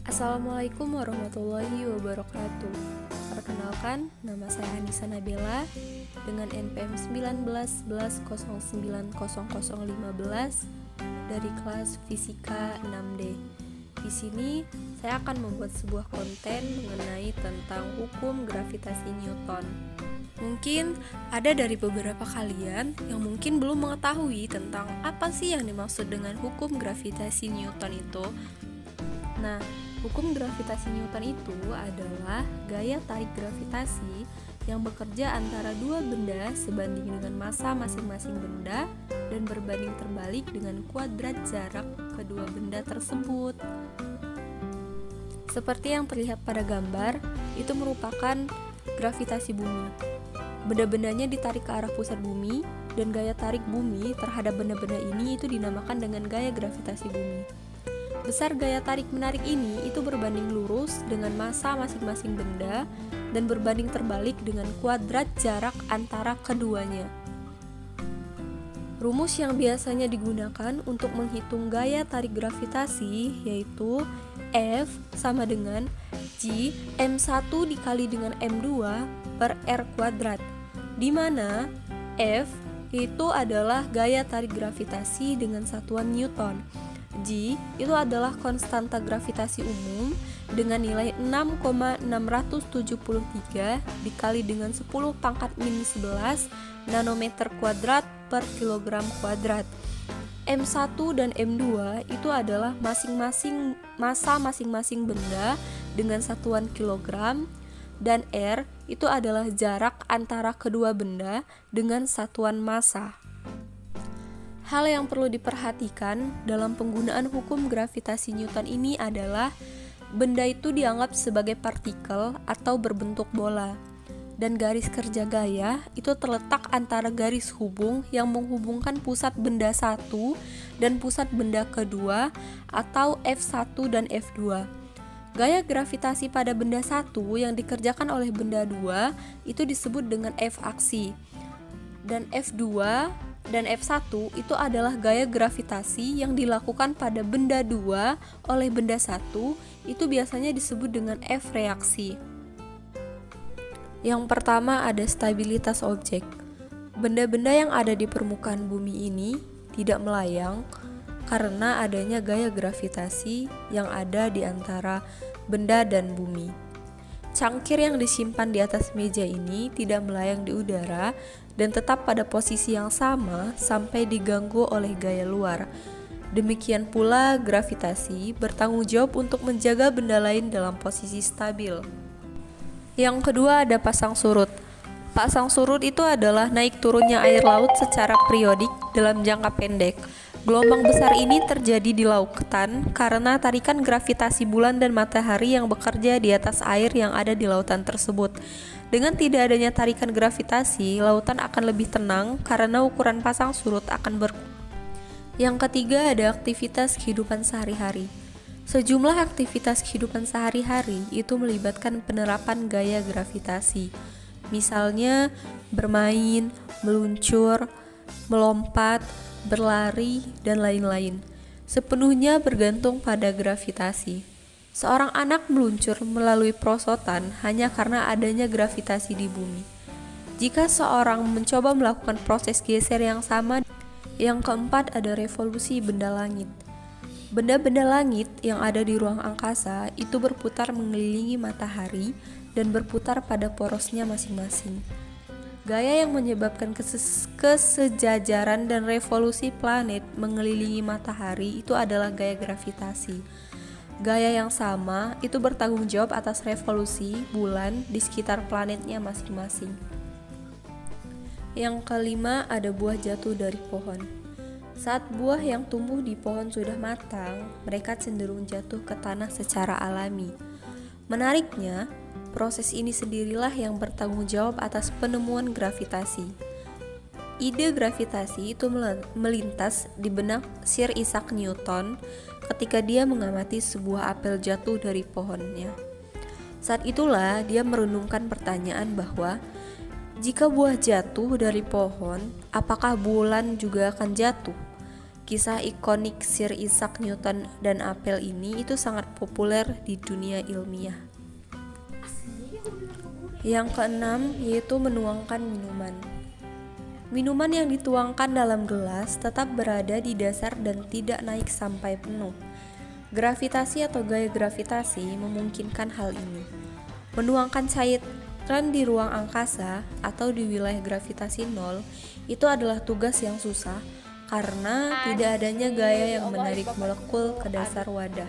Assalamualaikum warahmatullahi wabarakatuh. Perkenalkan, nama saya Anissa Nabila dengan NPM 1911090015 dari kelas Fisika 6D. Di sini saya akan membuat sebuah konten mengenai tentang hukum gravitasi Newton. Mungkin ada dari beberapa kalian yang mungkin belum mengetahui tentang apa sih yang dimaksud dengan hukum gravitasi Newton itu. Nah, hukum gravitasi Newton itu adalah gaya tarik gravitasi yang bekerja antara dua benda sebanding dengan massa masing-masing benda dan berbanding terbalik dengan kuadrat jarak kedua benda tersebut. Seperti yang terlihat pada gambar, itu merupakan gravitasi bumi. Benda-bendanya ditarik ke arah pusat bumi, dan gaya tarik bumi terhadap benda-benda ini itu dinamakan dengan gaya gravitasi bumi. Besar gaya tarik-menarik ini itu berbanding lurus dengan massa masing-masing benda dan berbanding terbalik dengan kuadrat jarak antara keduanya. Rumus yang biasanya digunakan untuk menghitung gaya tarik gravitasi yaitu F sama dengan G M1 dikali dengan M2 per R kuadrat, di mana F itu adalah gaya tarik gravitasi dengan satuan Newton. G itu adalah konstanta gravitasi umum dengan nilai 6,673 dikali dengan 10 pangkat min 11 nanometer kuadrat per kilogram kuadrat. M1 dan M2 itu adalah masing-masing massa masing-masing benda dengan satuan kilogram, dan R itu adalah jarak antara kedua benda dengan satuan massa. Hal yang perlu diperhatikan dalam penggunaan hukum gravitasi Newton ini adalah benda itu dianggap sebagai partikel atau berbentuk bola, dan garis kerja gaya itu terletak antara garis hubung yang menghubungkan pusat benda satu dan pusat benda kedua atau F1 dan F2. Gaya gravitasi pada benda satu yang dikerjakan oleh benda dua itu disebut dengan F aksi, dan F2 dan F1 itu adalah gaya gravitasi yang dilakukan pada benda 2 oleh benda 1, itu biasanya disebut dengan F reaksi. Yang pertama ada stabilitas objek. Benda-benda yang ada di permukaan bumi ini tidak melayang karena adanya gaya gravitasi yang ada di antara benda dan bumi. Cangkir yang disimpan di atas meja ini tidak melayang di udara dan tetap pada posisi yang sama sampai diganggu oleh gaya luar. Demikian pula gravitasi bertanggung jawab untuk menjaga benda lain dalam posisi stabil. Yang kedua ada pasang surut. Pasang surut itu adalah naik turunnya air laut secara periodik dalam jangka pendek. Gelombang besar ini terjadi di lautan karena tarikan gravitasi bulan dan matahari yang bekerja di atas air yang ada di lautan tersebut. Dengan tidak adanya tarikan gravitasi, lautan akan lebih tenang karena ukuran pasang surut akan berkurang. Yang ketiga ada aktivitas kehidupan sehari-hari. Sejumlah aktivitas kehidupan sehari-hari itu melibatkan penerapan gaya gravitasi. Misalnya bermain, meluncur, melompat, berlari, dan lain-lain. Sepenuhnya bergantung pada gravitasi. Seorang anak meluncur melalui perosotan hanya karena adanya gravitasi di bumi. Jika seorang mencoba melakukan proses geser yang sama. Yang keempat ada revolusi benda langit. Benda-benda langit yang ada di ruang angkasa itu berputar mengelilingi matahari dan berputar pada porosnya masing-masing. Gaya yang menyebabkan kesejajaran dan revolusi planet mengelilingi matahari itu adalah gaya gravitasi. Gaya yang sama itu bertanggung jawab atas revolusi bulan di sekitar planetnya masing-masing. Yang kelima ada buah jatuh dari pohon. Saat buah yang tumbuh di pohon sudah matang, mereka cenderung jatuh ke tanah secara alami. Menariknya, proses ini sendirilah yang bertanggung jawab atas penemuan gravitasi. Ide gravitasi itu melintas di benak Sir Isaac Newton ketika dia mengamati sebuah apel jatuh dari pohonnya. Saat itulah dia merenungkan pertanyaan bahwa jika buah jatuh dari pohon, apakah bulan juga akan jatuh? Kisah ikonik Sir Isaac Newton dan apel ini itu sangat populer di dunia ilmiah. Yang keenam yaitu menuangkan minuman. Minuman yang dituangkan dalam gelas tetap berada di dasar dan tidak naik sampai penuh. Gravitasi atau gaya gravitasi memungkinkan hal ini. Menuangkan cairan di ruang angkasa atau di wilayah gravitasi nol itu adalah tugas yang susah karena tidak adanya gaya yang menarik molekul ke dasar wadah.